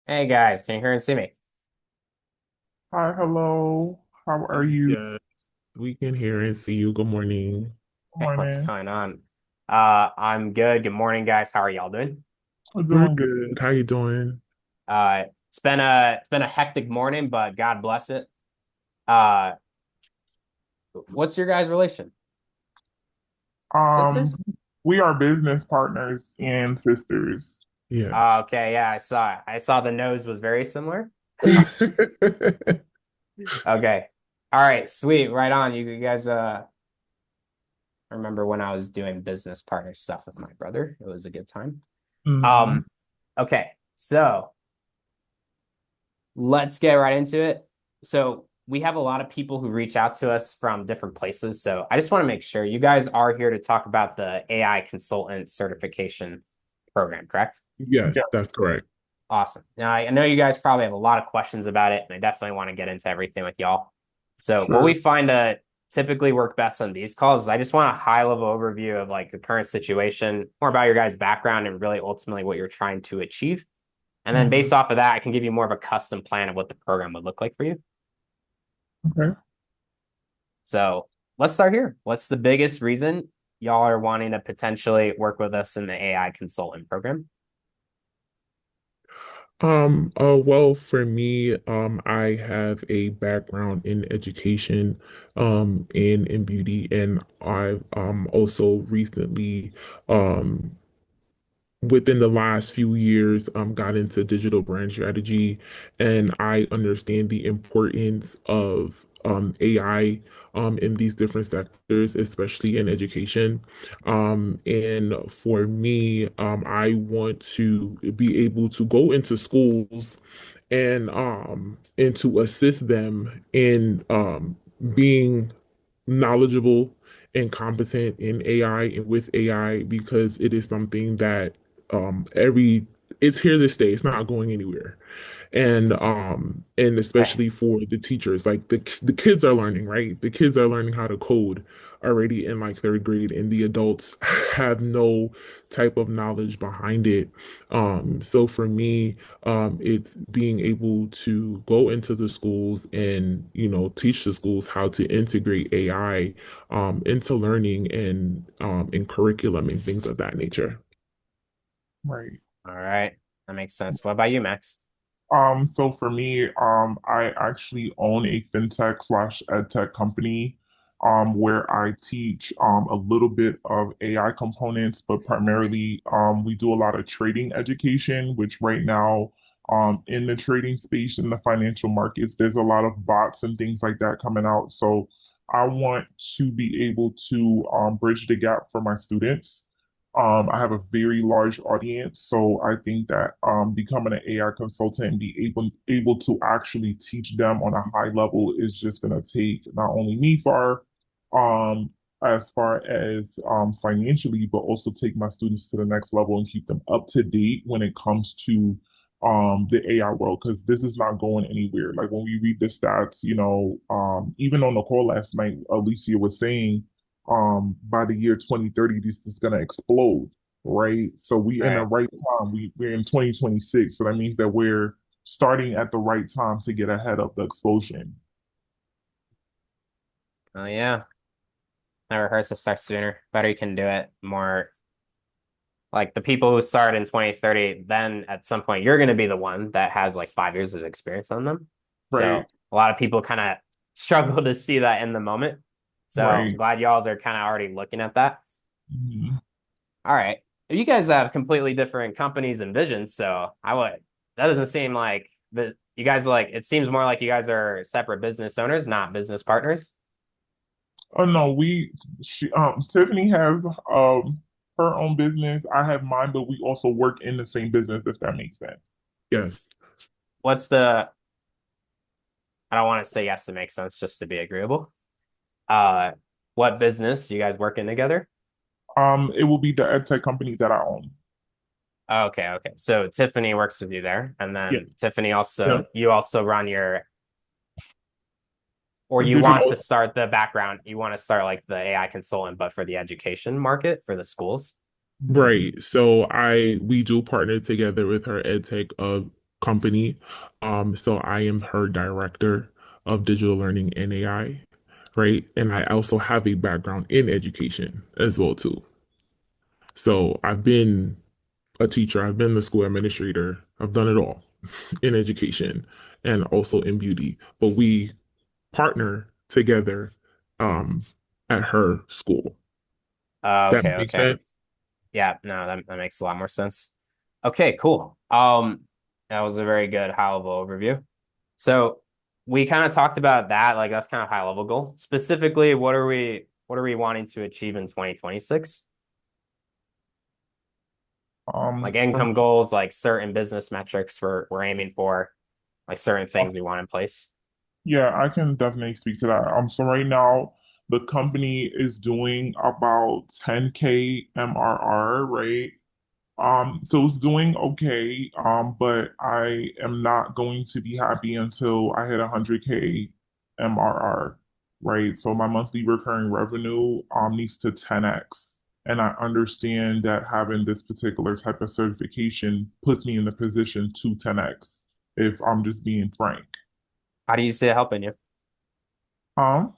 Hey guys, can you hear and see me? Hi, hello. How are you? Yes, we can hear and see you. Good morning. Hey, what's Morning. going on? I'm good. Good morning, guys. How are y'all doing? I'm We're doing good. good. How you doing? It's been a hectic morning, but God bless it. Uh, what's your guys' relation? Um, Sisters? we are business partners and sisters. Yes. Okay, yeah, I saw it. I saw the nose was very similar. Okay. All right, sweet. Right on. You guys I remember when I was doing business partner stuff with my brother. It was a good time. Hmm. Um, okay. So let's get right into it. So we have a lot of people who reach out to us from different places. So I just want to make sure you guys are here to talk about the AI consultant certification program, correct? Yes, Yeah, that's correct. Awesome. Now I know you guys probably have a lot of questions about it, and I definitely want to get into everything with y'all. So what we sure. find to typically work best on these calls is I just want a high level overview of like the current situation, more about your guys' background, and really ultimately what you're trying to achieve. And then Hmm. based off of that, I can give you more of a custom plan of what the program would look like for you. Okay. So let's start here. What's the biggest reason y'all are wanting to potentially work with us in the AI consultant program? Well, for me, I have a background in education, in beauty, and I've also recently, um, within the last few years, got into digital brand strategy, and I understand the importance of AI in these different sectors, especially in education. And for me, I want to be able to go into schools and to assist them in being knowledgeable and competent in AI and with AI because it is something that every it's here to stay. It's not going anywhere. And Okay. especially for the teachers, like the kids are learning, right? The kids are learning how to code already in like third grade, and the adults have no type of knowledge behind it. So for me, it's being able to go into the schools and, teach the schools how to integrate AI into learning and in curriculum and things of that nature. Right. All right. That makes sense. What about you, Max? So for me, I actually own a fintech slash edtech company, where I teach a little bit of AI components, but primarily we do a lot of trading education, which right now, in the trading space in the financial markets, there's a lot of bots and things like that coming out. So I want to be able to bridge the gap for my students. I have a very large audience, so I think that becoming an AI consultant and be able to actually teach them on a high level is just going to take not only me far, as far as financially, but also take my students to the next level and keep them up to date when it comes to the AI world, because this is not going anywhere. Like when we read the stats, even on the call last night, Alicia was saying by the year 2030 this is going to explode, right? So we in the Right. right time. We're in 2026, so that means that we're starting at the right time to get ahead of the explosion. Oh yeah. Never hurts to start sooner. Better you can do it. More like the people who start in 2030, then at some point you're going to be the one that has like 5 years of experience on them. Right. So a lot of people kind of struggle to see that in the moment. So I'm Right. glad y'all are kind of already looking at that. Mhm. All right. You guys have completely different companies and visions, so that doesn't seem like you guys like it seems more like you guys are separate business owners, not business partners. Oh no, Tiffany has her own business. I have mine, but we also work in the same business, if that makes sense. Yes. What's the I don't want to say yes to make sense just to be agreeable. Uh what business do you guys work in together? It will be the edtech company that I own. Okay, okay. So Tiffany works with you there, and Yes. then Tiffany Yeah. you also run or you want to Digital. start the background, you want to start like the AI consultant, but for the education market for the schools. Right. So we do partner together with her ed tech company. So I am her director of digital learning and AI, right? And I also have a background in education as well too. So I've been a teacher, I've been the school administrator, I've done it all in education and also in beauty. But we partner together um at her school. That Okay, makes okay. sense? Yeah, no, that makes a lot more sense. Okay, cool. That was a very good high level overview. So we kind of talked about that, like that's kind of high level goal. Specifically, what are we wanting to achieve in 2026? Like For income goals, like certain business metrics we're aiming for, like certain things we want in place. Yeah, I can definitely speak to that. So right now the company is doing about 10K MRR, right? So it's doing okay. But I am not going to be happy until I hit 100K MRR, right? So my monthly recurring revenue needs to 10x. And I understand that having this particular type of certification puts me in the position to 10x, if I'm just being frank. How do you see it helping you? Um,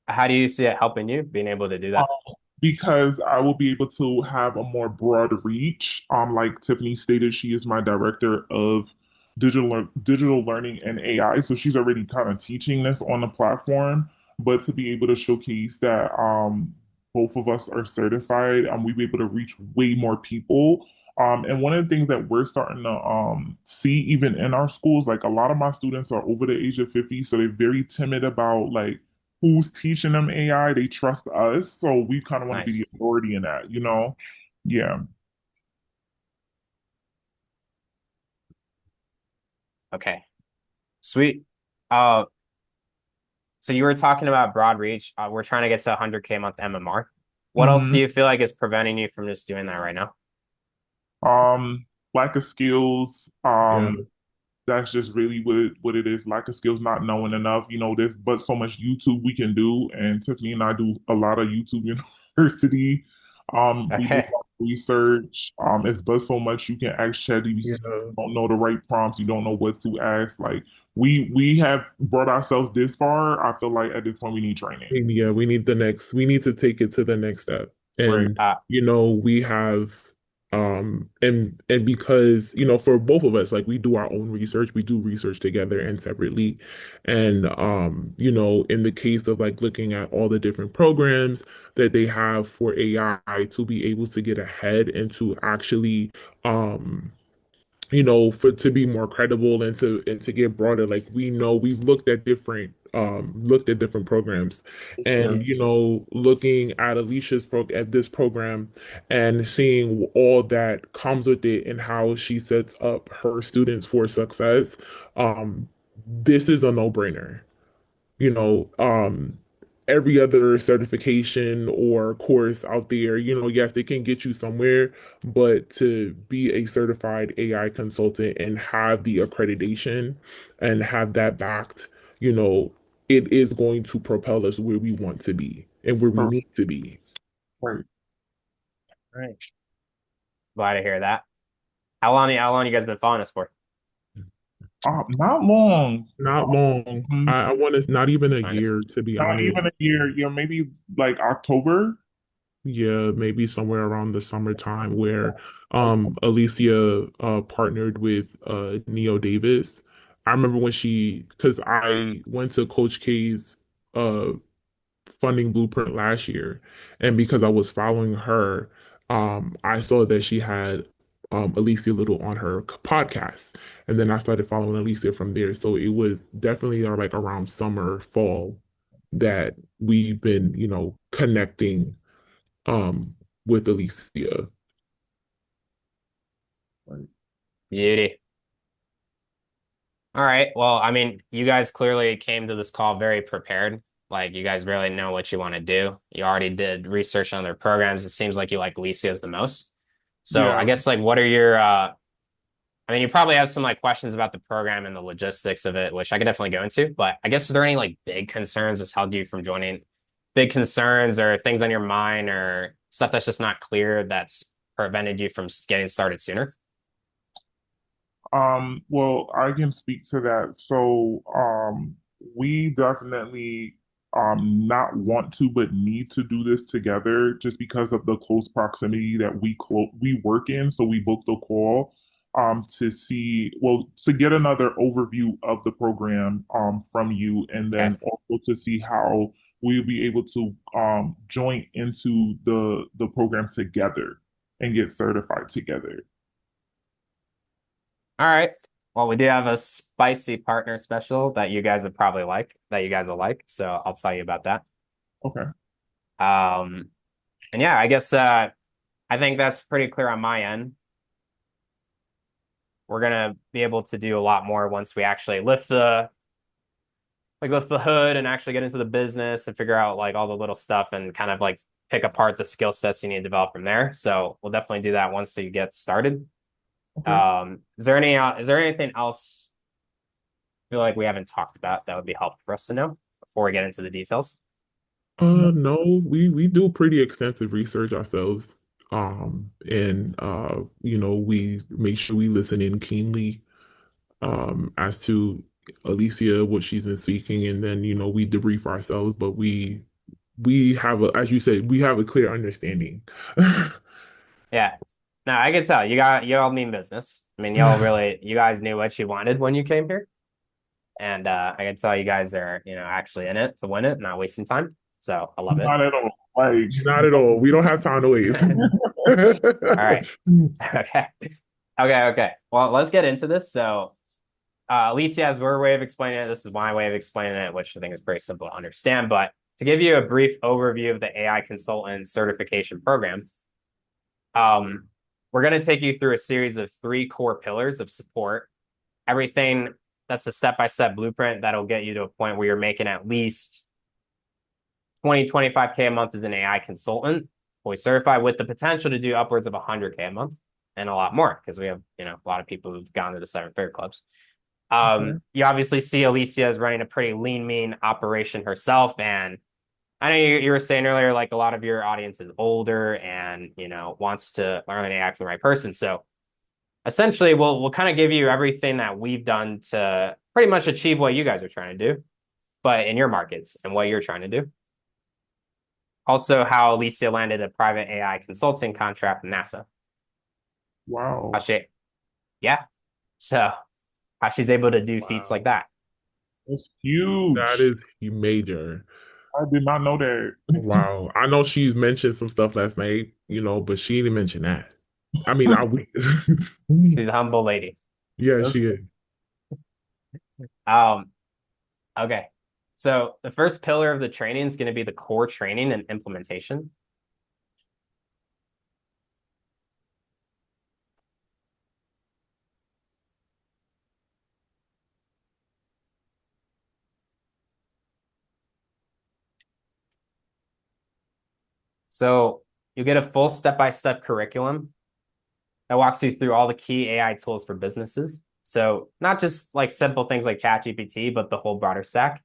How do you see it helping you being able to do Um, that? because I will be able to have a more broad reach. Like Tiffany stated, she is my director of digital learning and AI, so she's already kind of teaching this on the platform. But to be able to showcase that both of us are certified, we'll be able to reach way more people. And one of the things that we're starting to see even in our schools, like a lot of my students are over the age of 50, so they're very timid about like who's teaching them AI. They trust us. So we kind of want to be the Nice. authority in that, you know? Yeah. Okay. Sweet. Uh, so you were talking about broad reach. We're trying to get to 100K month MMR. What else hmm do you feel like is preventing you from just doing that right now? Lack of skills. Yeah. That's just really what it is. Lack of skills, not knowing enough. There's but so much YouTube we can do, and Tiffany and I do a lot of YouTube University. We do a Okay. lot of research. It's but so much you can ask ChatGPT. You Yeah. don't know the right prompts. You don't know what to ask. Like we have brought ourselves this far. I feel like at this point we need training. Yeah, we need to take it to the next step. Right. And we have and because, for both of us, like we do our own research, we do research together and separately. And in the case of like looking at all the different programs that they have for AI to be able to get ahead and to actually um for to be more credible and to get broader, like we know we've looked at different programs, Sure. and looking at at this program and seeing all that comes with it and how she sets up her students for success. This is a no-brainer. you know, um, every other certification or course out there, yes, they can get you somewhere, but to be a certified AI consultant and have the accreditation and have that backed, you know, it is going to propel us where we want to be and where we Right. need to be. Right. Right. Glad to hear that. How long you guys been following us for? Not long. Not long. Um, I want to, not even a Nice. year, to be Not honest. even a year. Maybe like October. Yeah, maybe somewhere around the summertime where Alicia partnered with Neo Davis. I remember when because I went to Coach K's uh funding blueprint last year, and because I was following her, I saw that she had Alicia Little on her podcast, and then I started following Alicia from there. So it was definitely like around summer, fall that we've been, connecting um with Alicia. Right. Beauty. All right. Well, I mean, you guys clearly came to this call very prepared. Like you guys really know what you want to do. You already did research on their programs. It seems like you like Alicia's the most. So I Yeah. guess like what are your I mean, you probably have some like questions about the program and the logistics of it, which I could definitely go into. But I guess is there any like big concerns that's held you from joining? Big concerns or things on your mind or stuff that's just not clear that's prevented you from getting started sooner? Well, I can speak to that. So, we definitely not want to, but need to do this together just because of the close proximity that we work in. So we booked a call to see, well, to get another overview of the program from you, and Okay. then also to see how we'll be able to join into the program together and get certified together. All right. Well, we do have a spicy partner special that you guys would probably like, that you guys will like. So I'll tell you about that. Okay. Um, and yeah, I guess I think that's pretty clear on my end. We're gonna be able to do a lot more once we actually lift the hood and actually get into the business and figure out like all the little stuff and kind of like pick apart the skill sets you need to develop from there. So we'll definitely do that once you get started. Okay. Is there anything else you feel like we haven't talked about that would be helpful for us to know before we get into the details? No, we do pretty extensive research ourselves. And we make sure we listen in keenly as to Alicia, what she's been speaking, and then we debrief ourselves, but we have a, as you said, we have a clear understanding. Yeah. No, I can tell you all mean business. I mean, you guys knew what you wanted when you came here. And I can tell you guys are, actually in it to win it, not wasting time. So I love it. Not at all. Like, Not at all. We don't have time to waste. All right. Okay. Okay. Well, let's get into this. So Alicia has her way of explaining it. This is my way of explaining it, which I think is pretty simple to understand. But to give you a brief overview of the AI consultant certification program, um, we're going to take you through a series of three core pillars of support. Everything that's a step-by-step blueprint that'll get you to a point where you're making at least 25K a month as an AI consultant, fully certified, with the potential to do upwards of 100K a month and a lot more because we have, a lot of people who've gone to the seven-figure clubs. okay. You obviously see Alicia as running a pretty lean, mean operation herself. And I know you were saying earlier, like a lot of your audience is older and, wants to learn AI from the right person. So essentially, we'll kind of give you everything that we've done to pretty much achieve what you guys are trying to do, but in your markets and what you're trying to do. Also, how Alicia landed a private AI consulting contract with NASA. How Wow. she, yeah. So how she's able to do feats like Wow. that. That's That huge. is major. I did not know that. Wow. I know she's mentioned some stuff last night, but she didn't mention that. I mean, She's a humble lady. yeah, That's she is. Um, okay. So the first pillar of the training is going to be the core training and implementation. So you get a full step-by-step curriculum that walks you through all the key AI tools for businesses. So not just like simple things like ChatGPT, but the whole broader stack.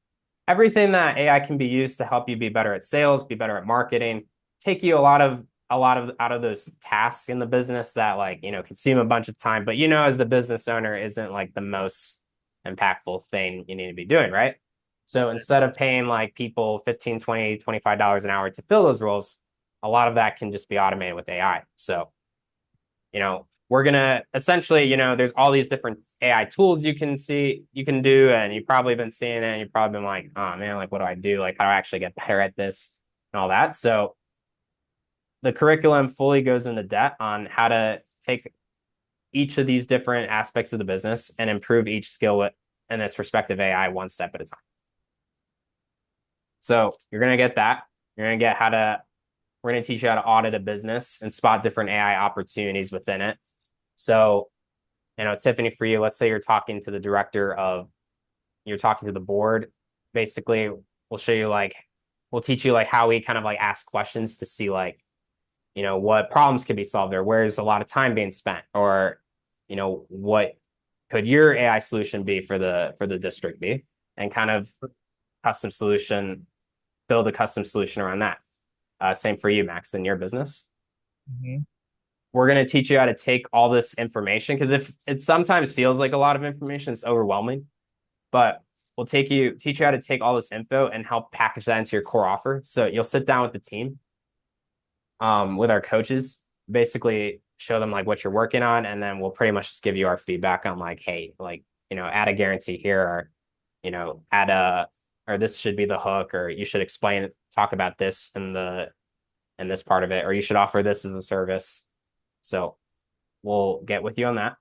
Everything that AI can be used to help you be better at sales, be better at marketing, take you a lot of out of those tasks in the business that like, consume a bunch of time, but as the business owner isn't like the most impactful thing you need to be doing, right? So instead of paying like people 15, 20, $25 an hour to fill those roles, a lot of that can just be automated with AI. So we're gonna essentially, there's all these different AI tools you can do, and you've probably been seeing it, and you've probably been like, oh man, like what do I do? Like how do I actually get better at this and all that? So the curriculum fully goes into depth on how to take each of these different aspects of the business and improve each skill in its respective AI one step at a time. So you're gonna get that. You're gonna get how to We're going to teach you how to audit a business and spot different AI opportunities within it. So, Tiffany, for you, let's say you're talking to the board. Basically, we'll teach you like how we kind of like ask questions to see like, what problems could be solved there. Where's a lot of time being spent, or, what could your AI solution be for the district be, and kind of custom solution, build a custom solution around that. Same for you, Max, in your business. Mhm. we're going to teach you how to take all this information because if it sometimes feels like a lot of information, it's overwhelming. But we'll teach you how to take all this info and help package that into your core offer. So you'll sit down with the team, with our coaches, basically show them like what you're working on, and then we'll pretty much just give you our feedback on like, hey, like, add a guarantee here, or add a, or this should be the hook, or you should talk about this in this part of it, or you should offer this as a service. So we'll get with you on that.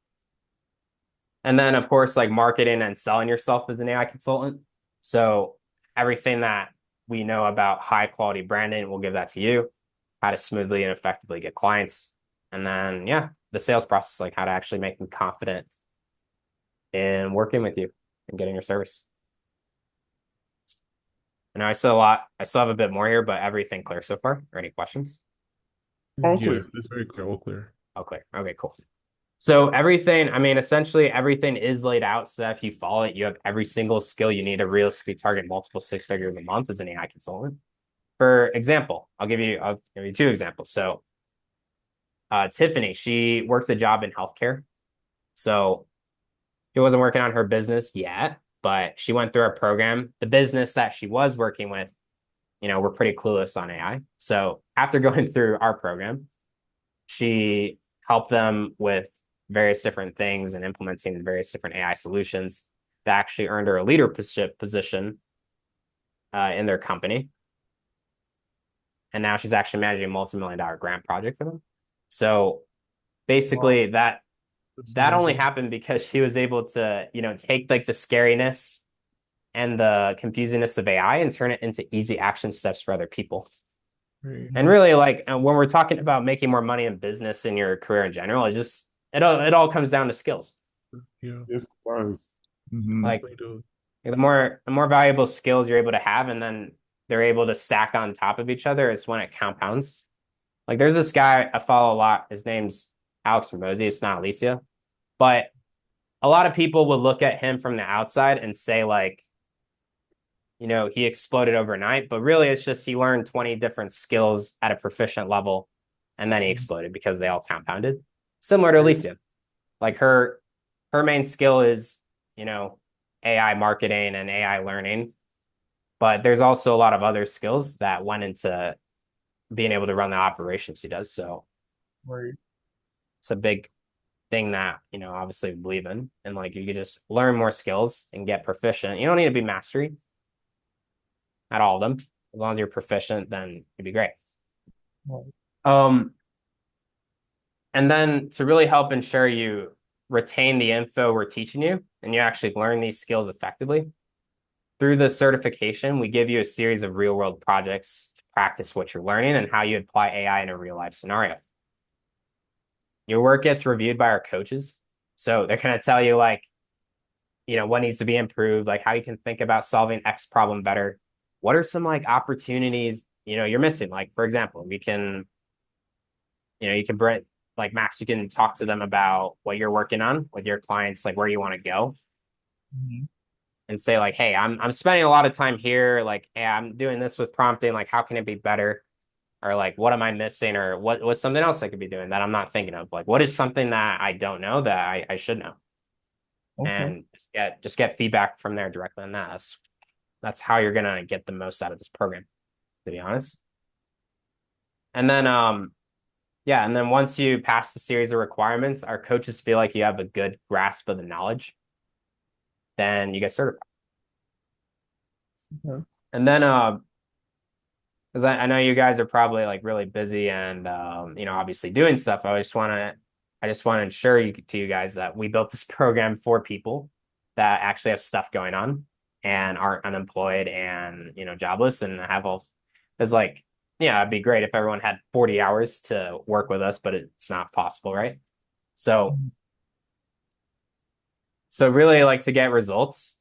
And then, of course, like marketing and selling yourself as an AI consultant. So everything that we know about high quality branding, we'll give that to you, how to smoothly and effectively get clients. And then, yeah, the sales process, like how to actually make them confident in working with you and getting your service. And I said a lot. I still have a bit more here, but everything clear so far? Or any questions? All clear. Yes, that's very clear, all clear. Oh, clear. Okay, cool. So everything, I mean, essentially everything is laid out so that if you follow it, you have every single skill you need to realistically target multiple six figures a month as an AI consultant. For example, I'll give you two examples. So Tiffany, she worked a job in healthcare. So she wasn't working on her business yet, but she went through our program. The business that she was working with, we're pretty clueless on AI. So after going through our program, she helped them with various different things and implementing various different AI solutions that actually earned her a leadership position in their company. And now she's actually managing a multi-million-dollar grant project for them. So Wow, basically That's that only amazing. happened because she was able to, take like the scariness and the confusingness of AI and turn it into easy action steps for other people. Right. And really, like when we're talking about making more money in business in your career in general, it all comes down to skills. Yeah, yes, it does. Mm-hmm. Like really does. the more valuable skills you're able to have, and then they're able to stack on top of each other, is when it compounds. Like there's this guy I follow a lot. His name's Alex Ramosi. It's not Alicia, but a lot of people would look at him from the outside and say like, he exploded overnight, but really it's just he learned 20 different skills at a proficient level and then he exploded because they all compounded. Similar to Right. Alicia. Like her main skill is, you know, AI marketing and AI learning, but there's also a lot of other skills that went into being able to run the operations she does. So Right. it's a big thing that, obviously believe in. And like you could just learn more skills and get proficient. You don't need to be mastery at all of them. As long as you're proficient, then it'd be great. Right. Um, and then to really help ensure you retain the info we're teaching you and you actually learn these skills effectively, through the certification, we give you a series of real world projects to practice what you're learning and how you apply AI in a real life scenario. Your work gets reviewed by our coaches. So they're going to tell you, like, what needs to be improved, like how you can think about solving X problem better. What are some like opportunities, you're missing? Like, for example, you can bring, like Max, you can talk to them about what you're working on with your clients, like where you want to go, Mm-hmm. and say like, hey, I'm spending a lot of time here. Like, hey, I'm doing this with prompting. Like, how can it be better? Or like, what am I missing? Or what's something else I could be doing that I'm not thinking of? Like, what is something that I don't know that I should know? Okay. And just get feedback from there directly on that. That's how you're gonna get the most out of this program, to be honest. And then yeah, and then once you pass the series of requirements, our coaches feel like you have a good grasp of the knowledge, then you get certified. Okay. And then because I know you guys are probably like really busy and obviously doing stuff. I just want to ensure to you guys that we built this program for people that actually have stuff going on and aren't unemployed and jobless and have all. It's like, yeah, it'd be great if everyone had 40 hours to work with us, but it's not possible, right? So Mhm. so really, like, to get results,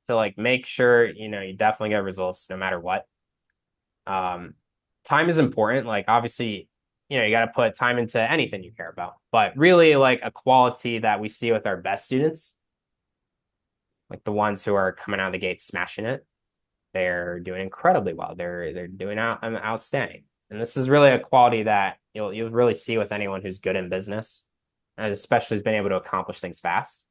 to like make sure you definitely get results no matter what. Um, Time is important. Like, obviously, you got to put time into anything you care about. But really, like a quality that we see with our best students, like the ones who are coming out of the gate smashing it, they're doing incredibly well. They're doing outstanding. and this is really a quality that you'll really see with anyone who's good in business, and especially has been able to accomplish things fast,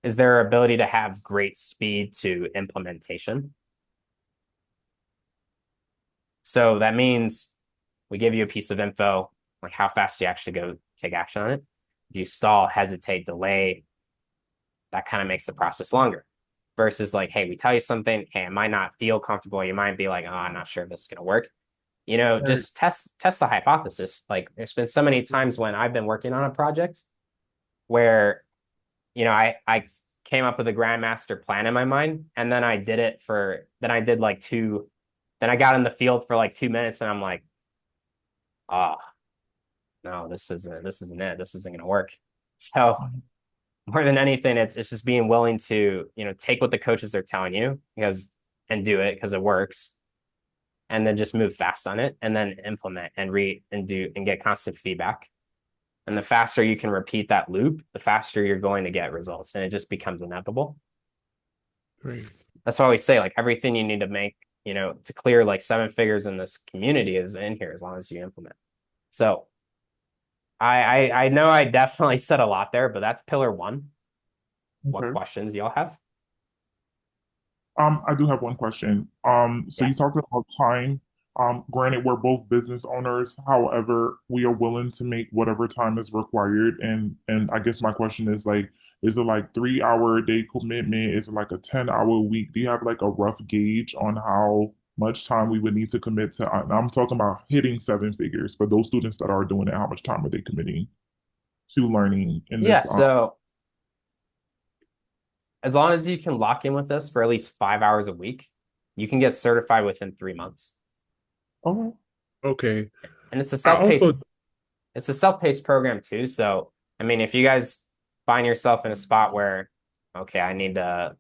is their ability to have great speed to implementation. So that means we give you a piece of info, like how fast do you actually go take action on it? Do you stall, hesitate, delay? That kind of makes the process longer. Versus like, hey, we tell you something, hey, it might not feel comfortable. You might be like, oh, I'm not sure if this is gonna work. Right. Just test the hypothesis. Like there's been so many times when I've been working on a project where, I came up with a grandmaster plan in my mind, and then I did like then I got in the field for like 2 minutes, and I'm like, oh no, this isn't it. This isn't gonna work. So more than anything, it's just being willing to, take what the coaches are telling you and do it because it works, and then just move fast on it, and then implement and read and do and get constant feedback. And the faster you can repeat that loop, the faster you're going to get results, and it just becomes inevitable. Right. That's why we say like everything you need to make, to clear like 7 figures in this community is in here as long as you implement. So I know I definitely said a lot there, but that's pillar one. What Okay. questions y'all have? I do have one question. So Yeah. you talked about time. Granted, we're both business owners. However, we are willing to make whatever time is required. And I guess my question is like, is it like 3 hour a day commitment? Is it like a 10 hour week? Do you have like a rough gauge on how much time we would need to commit to? I'm talking about hitting 7 figures for those students that are doing it. How much time are they committing to learning in Yeah. this? So as long as you can lock in with us for at least 5 hours a week, you can get certified within 3 months. Okay. Okay. And I also it's a self-paced program too. So I mean, if you guys find yourself in a spot where, okay, I need a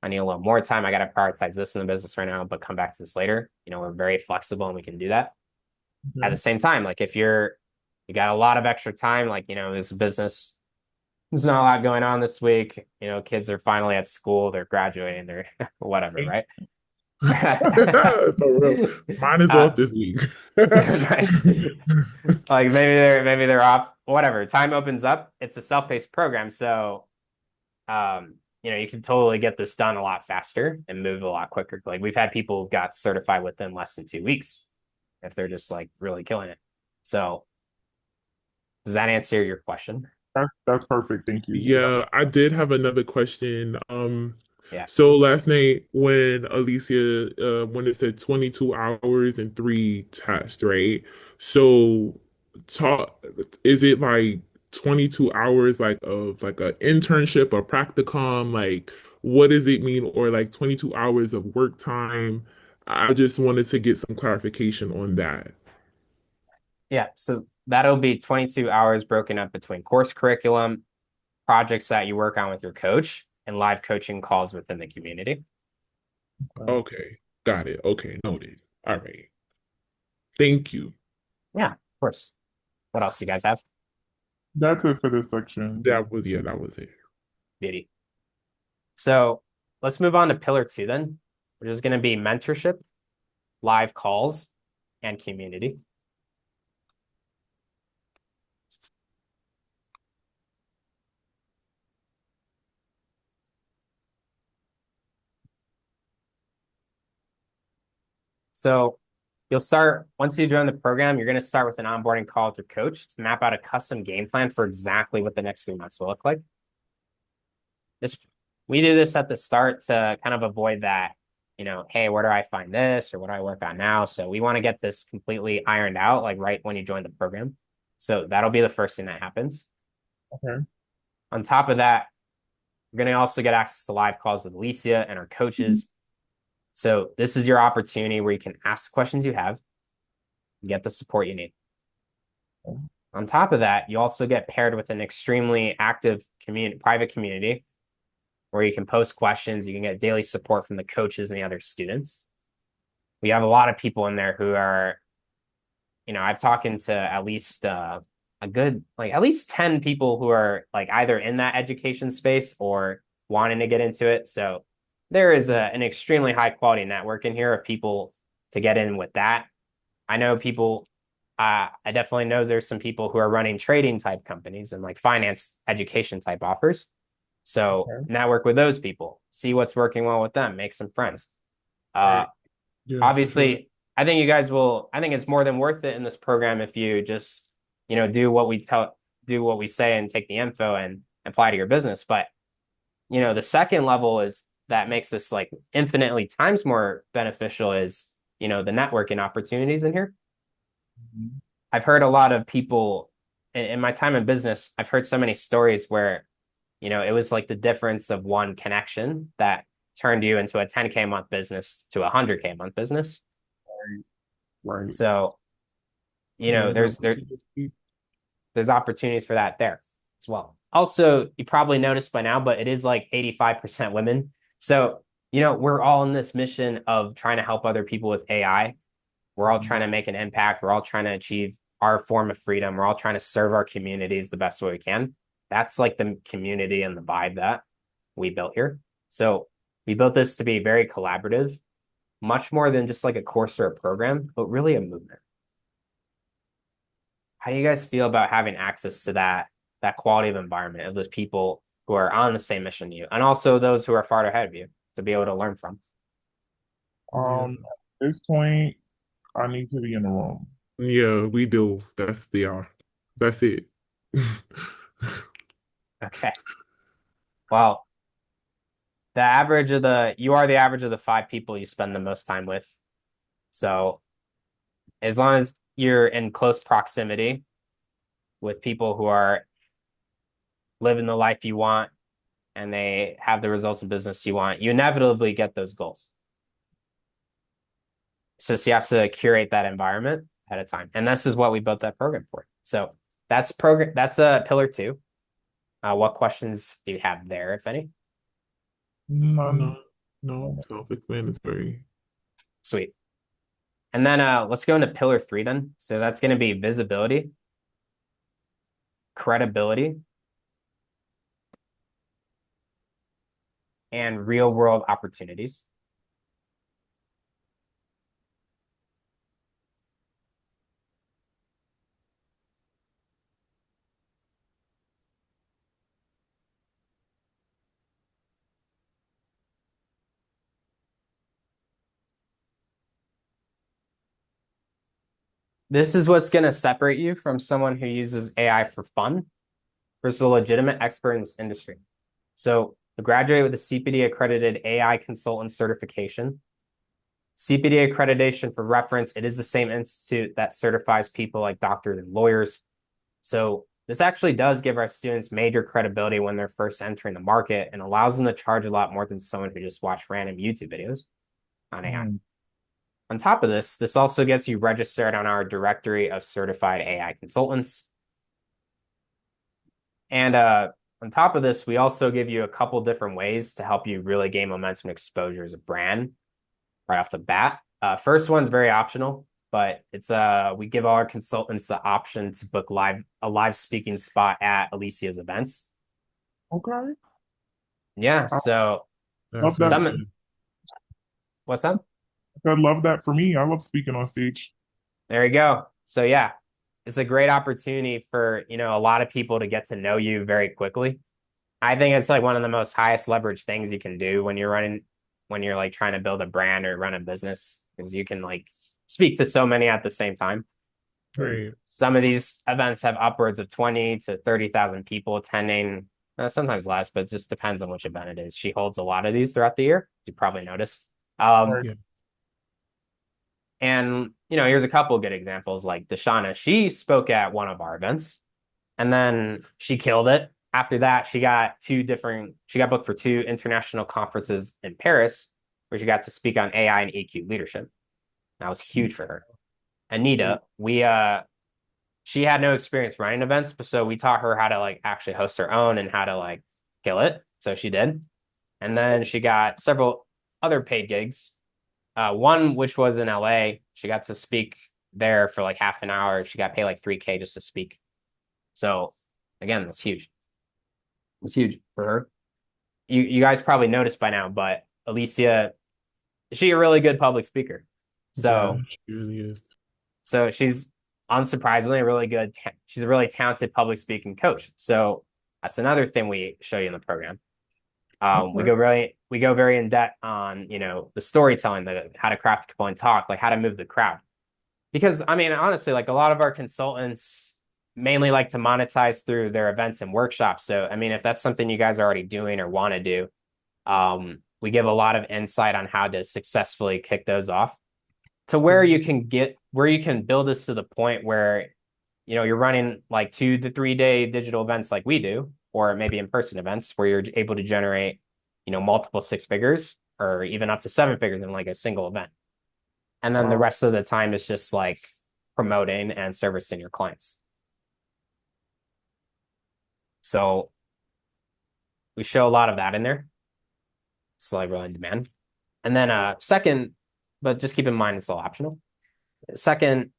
little more time, I got to prioritize this in the business right now, but come back to this later. We're very flexible and we can do that. At the Okay. same time, like if you got a lot of extra time, like, this business, there's not a lot going on this week. Kids are finally at school, they're graduating, they're whatever, right? for real. Mine is off uh, this week. nice. Like maybe they're off, whatever. Time opens up. It's a self-paced program, so you can totally get this done a lot faster and move a lot quicker. Like we've had people who got certified within less than 2 weeks if they're just like really killing it. So does that answer your question? That's perfect. Thank you. Yeah, I did have another question. Yeah. So last night when when it said 22 hours and three tests, right? So talk, is it like 22 hours like of like an internship or practicum? Like what does it mean? Or like 22 hours of work time? I just wanted to get some clarification on that. Yeah. So that'll be 22 hours broken up between course curriculum, projects that you work on with your coach, and live coaching calls within the community. Okay, got it. Okay, noted. All right. Thank you. Yeah, of course. What else do you guys have? That's it for this section. Yeah, that was it. Beauty. So let's move on to pillar two then, which is going to be mentorship, live calls, and community. So you'll start once you join the program, you're going to start with an onboarding call with your coach to map out a custom game plan for exactly what the next 3 months will look like. This we do this at the start to kind of avoid that, hey, where do I find this or what do I work on now? So we want to get this completely ironed out, like right when you join the program. So that'll be the first thing that happens. Okay. On top of that, you're going to also get access to live calls with Alicia and our coaches. So this is your opportunity where you can ask the questions you have, get the support you need. On top of that, you also get paired with an extremely active private community where you can post questions, you can get daily support from the coaches and the other students. We have a lot of people in there who are, I've talked to at least a good, like at least 10 people who are like either in that education space or wanting to get into it. So there is an extremely high quality network in here of people to get in with that. I know people, I definitely know there's some people who are running trading type companies and like finance education type offers. So Okay. network with those people, see what's working well with them, make some friends. Uh, Right. Yeah, for sure. Obviously, I think you guys will, I think it's more than worth it in this program if you just, do what we say and take the info and apply to your business. But, the second level is that makes this like infinitely times more beneficial is, the networking opportunities in here. Mhm. I've heard a lot of people in my time in business, I've heard so many stories where, it was like the difference of one connection that turned you into a 10K a month business to a 100K a month business. Right. Right. So, Yeah, there's helping there's people speak. there's opportunities for that there as well. Also, you probably noticed by now, but it is like 85% women. So, we're all in this mission of trying to help other people with AI. We're all Mhm. trying to make an impact. We're all trying to achieve our form of freedom. We're all trying to serve our communities the best way we can. That's like the community and the vibe that we built here. So we built this to be very collaborative, much more than just like a course or a program, but really a movement. How do you guys feel about having access to that quality of environment of those people who are on the same mission you, and also those who are far ahead of you to be able to learn from? Yeah. At this point, I need to be in the room. Yeah, we do. That's it. Okay. Well, you are the average of the five people you spend the most time with. So as long as you're in close proximity with people who are living the life you want and they have the results of business you want, you inevitably get those goals. It's just you have to curate that environment at a time. And this is what we built that program for. So that's a pillar two. What questions do you have there, if any? None. No, no, self-explanatory. Sweet. And then let's go into pillar three then. So that's going to be visibility, credibility, and real world opportunities. This is what's going to separate you from someone who uses AI for fun versus a legitimate expert in this industry. So, a graduate with a CPD accredited AI consultant certification. CPD accreditation for reference, it is the same institute that certifies people like doctors and lawyers. So, this actually does give our students major credibility when they're first entering the market and allows them to charge a lot more than someone who just watched random YouTube videos on AI. Mm. On top of this also gets you registered on our directory of certified AI consultants. And on top of this, we also give you a couple different ways to help you really gain momentum and exposure as a brand right off the bat. First one's very optional, but it's we give all our consultants the option to book a live speaking spot at Alicia's events. Okay. Yeah, I so love That's that. some amazing. what's up? I love that for me. I love speaking on stage. There you go. So yeah, it's a great opportunity for, a lot of people to get to know you very quickly. I think it's like one of the most highest leverage things you can do when you're like trying to build a brand or run a business, because you can like speak to so many at the same time. Right. Right. Some of these events have upwards of 20 to 30,000 people attending, sometimes less, but it just depends on which event it is. She holds a lot of these throughout the year. You probably noticed. Right. Yeah. And here's a couple of good examples. Like Deshauna, she spoke at one of our events, and then she killed it. After that, she got booked for two international conferences in Paris, where she got to speak on AI and EQ leadership. That was huge for her. Right. Anita, she had no experience running events, so we taught her how to like actually host her own and how to like kill it. So she did. And then she got several other paid gigs. One which was in LA. She got to speak there for like half an hour. She got paid like 3K just to speak. So again, that's huge. It's huge for her. You guys probably noticed by now, but Alicia, is she a really good public speaker? Yeah, So she really is. So she's unsurprisingly really good. She's a really talented public speaking coach. So that's another thing we show you in the program. Okay. We go very in depth on the storytelling, the how to craft a compelling talk, like how to move the crowd. Because I mean, honestly, like a lot of our consultants mainly like to monetize through their events and workshops. So I mean, if that's something you guys are already doing or want to do, we give a lot of insight on how to successfully kick those off to where you can build this to the point where you're running like 2 to 3 day digital events like we do, or maybe in-person events where you're able to generate multiple six figures or even up to seven figures in like a single event, and then the Wow. rest of the time is just like promoting and servicing your clients. So we show a lot of that in there. It's like really in demand. And then second, but just keep in mind it's all optional. Second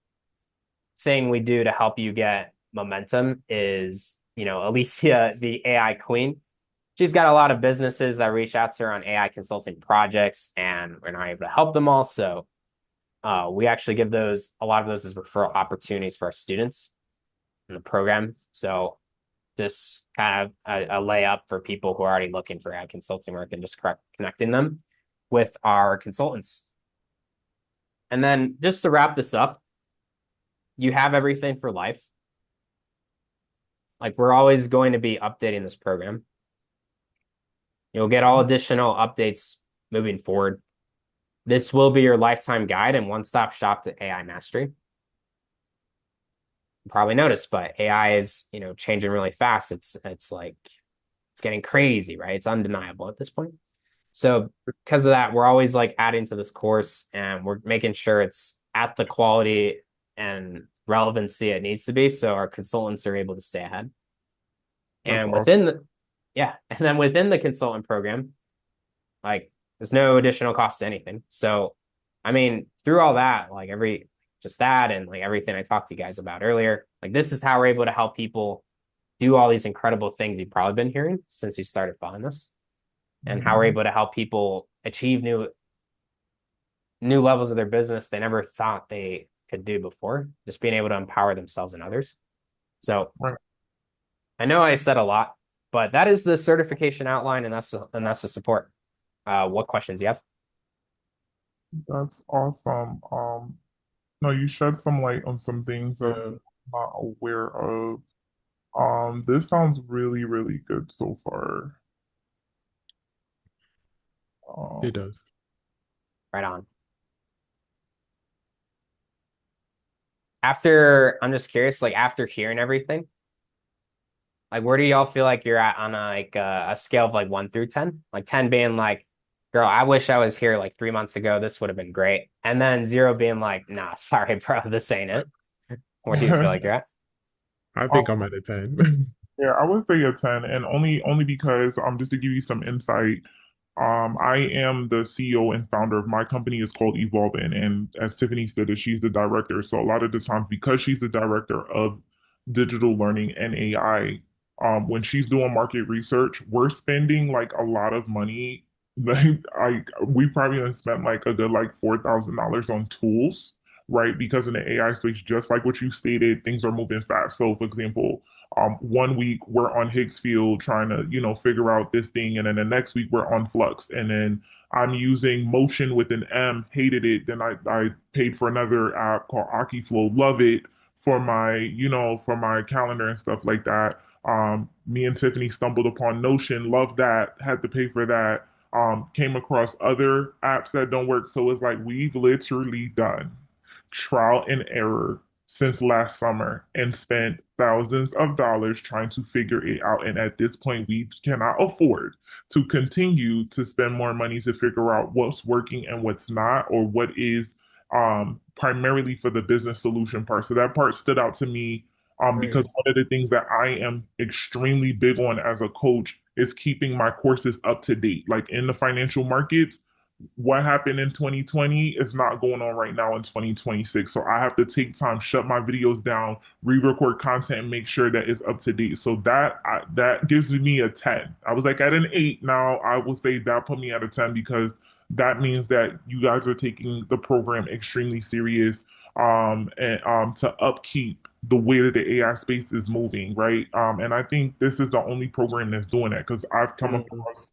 thing we do to help you get momentum is, Alicia, the AI queen. She's got a lot of businesses that reach out to her on AI consulting projects, and we're not able to help them all. So we actually give those a lot of those as referral opportunities for our students in the program. So just kind of a layup for people who are already looking for AI consulting work and just connecting them with our consultants. And then just to wrap this up, you have everything for life. Like we're always going to be updating this program. You'll get all additional updates moving forward. This will be your lifetime guide and one-stop shop to AI mastery. You probably noticed, but AI is, changing really fast. It's like it's getting crazy, right? It's undeniable at this point. So because of that, we're always like adding to this course and we're making sure it's at the quality and relevancy it needs to be. So our consultants are able to stay ahead. That's And awesome. and then within the consultant program, like there's no additional cost to anything. So, I mean, through all that, like just that and like everything I talked to you guys about earlier, like this is how we're able to help people do all these incredible things you've probably been hearing since you started following this, and how we're Mhm. able to help people achieve new levels of their business they never thought they could do before, just being able to empower themselves and others. So Right. I know I said a lot, but that is the certification outline, and that's the support. What questions you have? That's awesome. No, you shed some light on some things that Yeah, I'm not aware of. This sounds really, really good so far. it Um, does. Right on. After, I'm just curious, like after hearing everything, like where do y'all feel like you're at on a scale of like 1 through 10? Like 10 being like, girl, I wish I was here like 3 months ago. This would have been great. And then zero being like, nah, sorry, bro, this ain't it. Where do you feel like you're at? I um, think I'm at a 10. yeah, I would say a 10, and only because just to give you some insight, I am the CEO and founder of my company is called Evolving, and as Tiffany said, she's the director. So a lot of the times, because she's the director of digital learning and AI, when she's doing market research, we're spending like a lot of money. Like we probably have spent like a good like $4,000 on tools, right? Because in the AI space, just like what you stated, things are moving fast. So, for example, 1 week we're on Higgsfield trying to, figure out this thing, and then the next week we're on Flux, and then I'm using Motion with an M, hated it. Then I paid for another app called AkiFlow, love it for my, for my calendar and stuff like that. Me and Tiffany stumbled upon Notion, love that, had to pay for that. Came across other apps that don't work, so it's like we've literally done trial and error since last summer and spent thousands of dollars trying to figure it out. And at this point, we cannot afford to continue to spend more money to figure out what's working and what's not, or what is primarily for the business solution part. So that part stood out to me because Right, one of the things that I am extremely big on as a coach is keeping my courses up to date. Like in the financial markets, what happened in 2020 is not going on right now in 2026. So I have to take time, shut my videos down, re-record content, and make sure that it's up to date. So that gives me a 10. I was like at an 8. Now I will say that put me at a 10 because that means that you guys are taking the program extremely serious. and to upkeep the way that the AI space is moving, right? And I think this is the only program that's doing that because I've come Mhm. across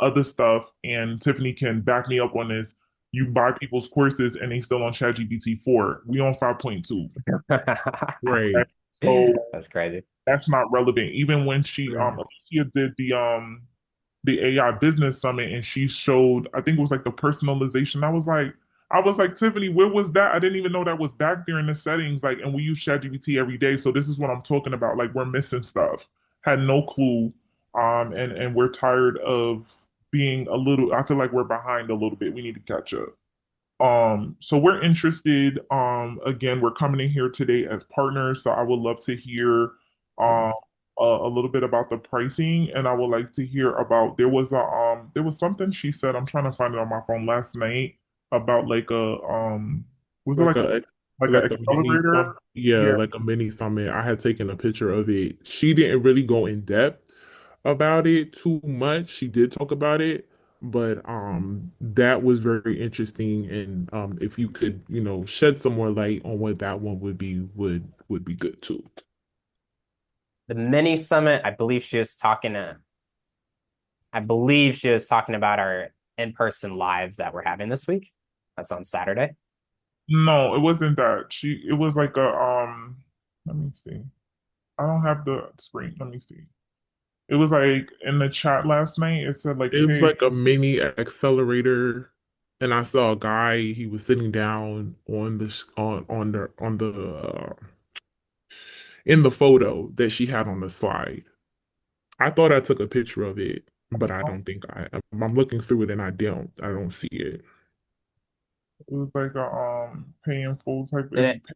other stuff, and Tiffany can back me up on this. You buy people's courses and they still on ChatGPT 4. We on 5.2. Right. So That's crazy. that's not relevant. Even when she Mhm. Alicia did the AI business summit and she showed, I think it was like the personalization. I was like, Tiffany, where was that? I didn't even know that was back there in the settings. Like, and we use ChatGPT every day. So this is what I'm talking about. Like we're missing stuff. Had no clue. And we're tired of being a little, I feel like we're behind a little bit. We need to catch up. So we're interested. Again, we're coming in here today as partners, so I would love to hear um a little bit about the pricing, and I would like to hear about there was something she said. I'm trying to find it on my phone last night about like a was it Like a like an like a mini accelerator? yeah, Yeah. like a mini summit. I had taken a picture of it. She didn't really go in depth about it too much. She did talk about it, but that was very interesting, and if you could, shed some more light on what that one would be good too. The mini summit, I believe she was talking about our in-person live that we're having this week. That's on Saturday. No, it wasn't that. It was like a let me see. I don't have the screen. Let me see. It was like in the chat last night. It said like, It was "Hey, like a mini accelerator, and I saw a guy. He was sitting down on the on the in the photo that she had on the slide. I thought I took a picture of it, but I don't think I'm looking through it and I don't see it. it was like a pay in full type. Did If you it? pay,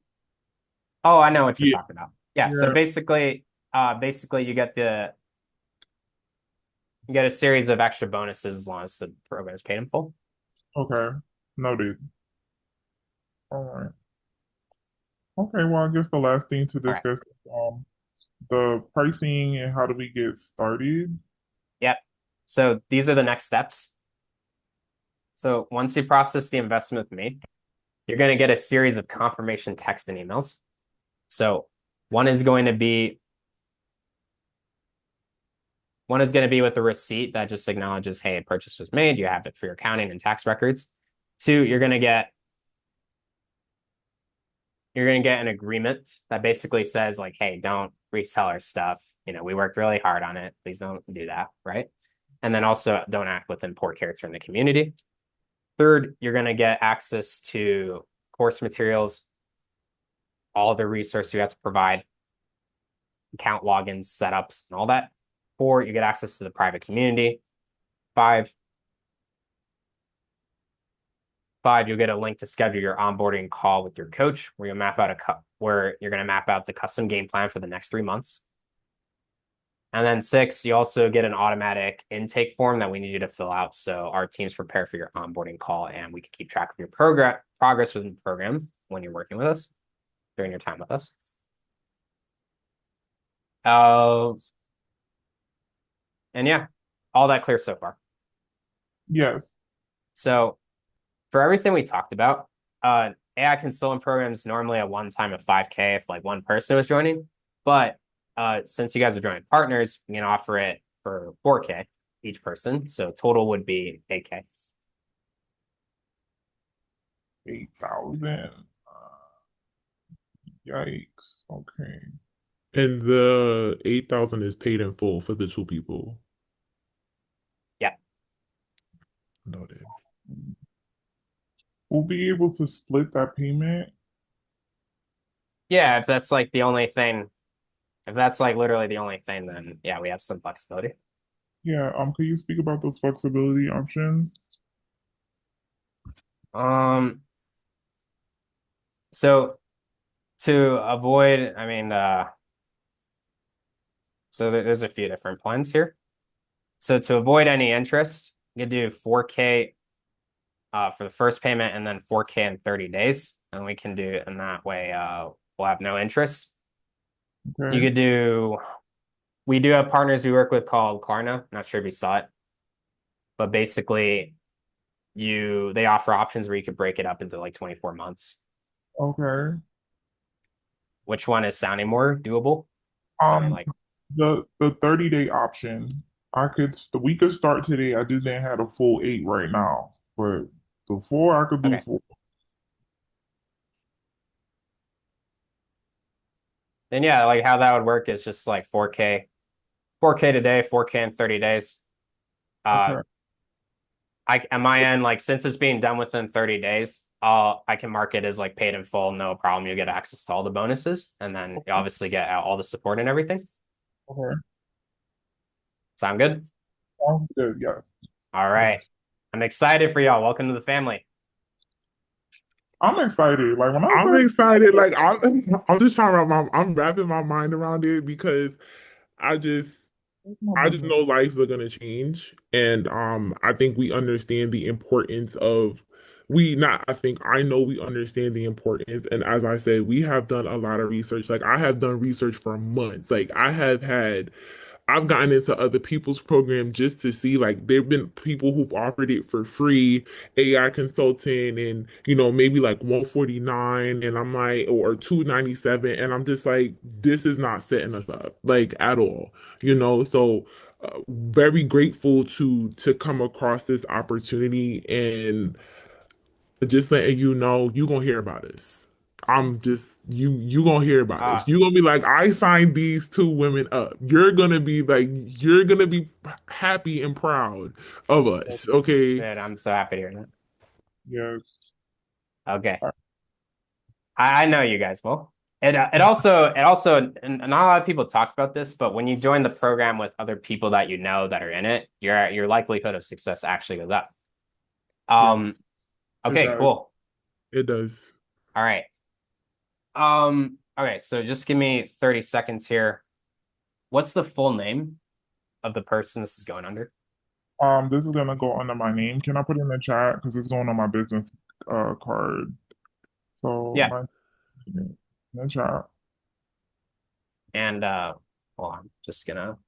Oh, I know what you're Yeah, talking about. Yeah. So yeah, basically you get a series of extra bonuses as long as the program is paid in full. okay, noted. All right, okay. Well, I guess the last thing to All right. discuss is the pricing and how do we get started? Yep. So these are the next steps. So once you process the investment with me, you're going to get a series of confirmation text and emails. So one is going to be one is going to be with a receipt that just acknowledges, hey, a purchase was made. You have it for your accounting and tax records. Two, you're going to get an agreement that basically says like, hey, don't resell our stuff. We worked really hard on it. Please don't do that, right? And then also don't act within poor character in the community. Third, you're going to get access to course materials, all the resources you have to provide, account logins, setups, and all that. Four, you get access to the private community. Five, you'll get a link to schedule your onboarding call with your coach, where you're going to map out the custom game plan for the next 3 months. And then six, you also get an automatic intake form that we need you to fill out so our teams prepare for your onboarding call and we can keep track of your progress within the program when you're working with us during your time with us. Uh, and yeah, all that clear so far. Yes. So for everything we talked about, AI consultant programs normally a one time of 5K if like one person was joining. But since you guys are joining partners, we can offer it for 4K each person. So total would be 8K. 8,000. Yikes. Okay. and the 8,000 is paid in full for the two people. Yeah. Noted. We'll be able to split that payment. Yeah, if that's like the only thing, if that's like literally the only thing, then yeah, we have some flexibility. Yeah. Could you speak about those flexibility options? Um, so to avoid, so there's a few different plans here. So to avoid any interest, you can do 4K for the first payment and then 4K in 30 days. And we can do it in that way. We'll have no interest. You Okay. could do, we do have partners we work with called Klarna. Not sure if you saw it, but basically they offer options where you could break it up into like 24 months. Okay. Which one is sounding more doable? Sounding Um, like, the 30-day option. We could start today. I just didn't have a full 8 right now, but before I could do okay. full. Then yeah, like how that would work is just like 4K today, 4K in 30 days. Uh, Okay. I on my end, like since it's being done within 30 days, I can mark it as like paid in full, no problem. You get access to all the bonuses, and then you obviously get all the support and everything. Okay. Sound good? Sounds good. Yes. All right. Yes. I'm excited for y'all. Welcome to the family. I'm excited. Like when I I'm started, excited. Like I'm just trying to I'm wrapping my mind around it because I just it's my I just business. know lives are gonna change, and I think we understand the importance of we not. I think I know we understand the importance, and as I said, we have done a lot of research. Like I have done research for months. I've gotten into other people's program just to see like there've been people who've offered it for free, AI consulting and maybe like 149 and I'm like or 297 and I'm just like this is not setting us up like at all. So very grateful to come across this opportunity and just letting you know you gonna hear about us. I'm just you gonna hear about Uh, us. You gonna be like, I signed these two women up. You're gonna be happy and proud of us. Okay. man, I'm so happy to hear that. Yes. Okay. I know you guys will. It also and not a lot of people talk about this, but when you join the program with other people that you know that are in it, your likelihood of success actually goes up. Um, Yes. It okay, does. cool. It does. All right. Okay, so just give me 30 seconds here. What's the full name of the person this is going under? This is gonna go under my name. Can I put it in the chat? Because it's going on my business card. So Yeah. my in the chat. And hold on, just gonna